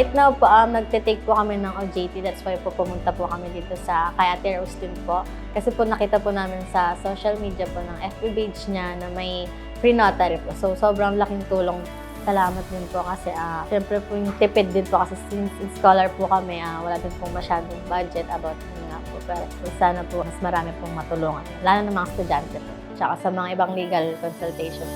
Right now po, nagte-take po kami ng OJT. That's why po pumunta po kami dito sa kay Ate Rose din po. Kasi po nakita po namin sa social media po ng FB page niya na may free notary po. So, sobrang laking tulong. Salamat din po kasi syempre po yung tipid din po kasi since scholar po kami, wala din pong masyadong budget about yun nga po. Pero sana po mas marami pong matulungan. Lalo ng mga estudyante po. Tsaka sa mga ibang legal consultation.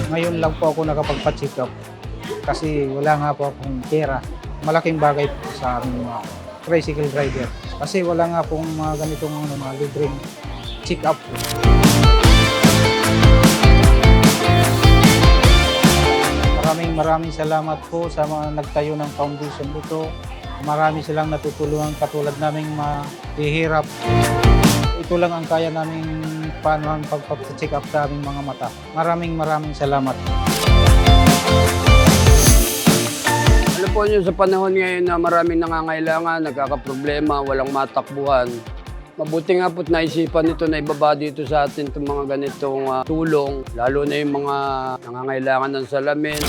Ngayon lang po ako nakapagpa-check up kasi wala nga po akong pera. Malaking bagay po sa aming mga tricycle rider kasi wala nga pong mga ganitong mga libreng check up. Maraming salamat po sa mga nagtayo ng foundation dito. Marami silang natutulungan katulad naming mahihirap. Ito lang ang kaya naming paanohan pagpa-check up sa aming mga mata. Maraming salamat. Alam po nyo, sa panahon ngayon na maraming nangangailangan, nagkakaproblema, walang matakbuhan. Mabuti nga po't naisipan nito na ibaba dito sa atin itong mga ganitong tulong, lalo na yung mga nangangailangan ng salamin.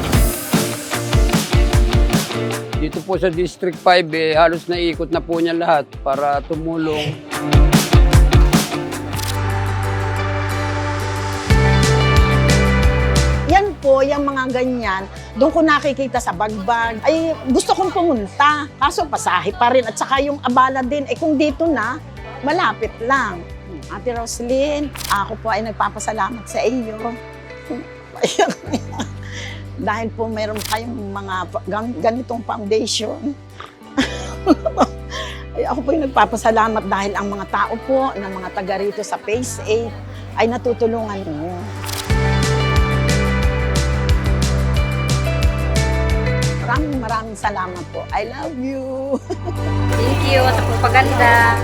Dito po sa District 5, halos naiikot na po niya lahat para tumulong. Yan po, yung mga ganyan, doon ko nakikita sa bagbag. Ay, gusto kong pumunta. Kaso pasahe pa rin. At saka yung abala din. Kung dito na, malapit lang. Ate Roslyn, ako po ay nagpapasalamat sa iyo. Dahil po mayroon kayong mga ganitong foundation. Ay, ako po ay nagpapasalamat dahil ang mga tao po, ng mga taga rito sa Phase 8 ay natutulungan mo. Maraming salamat po. I love you. Thank you sa propaganda.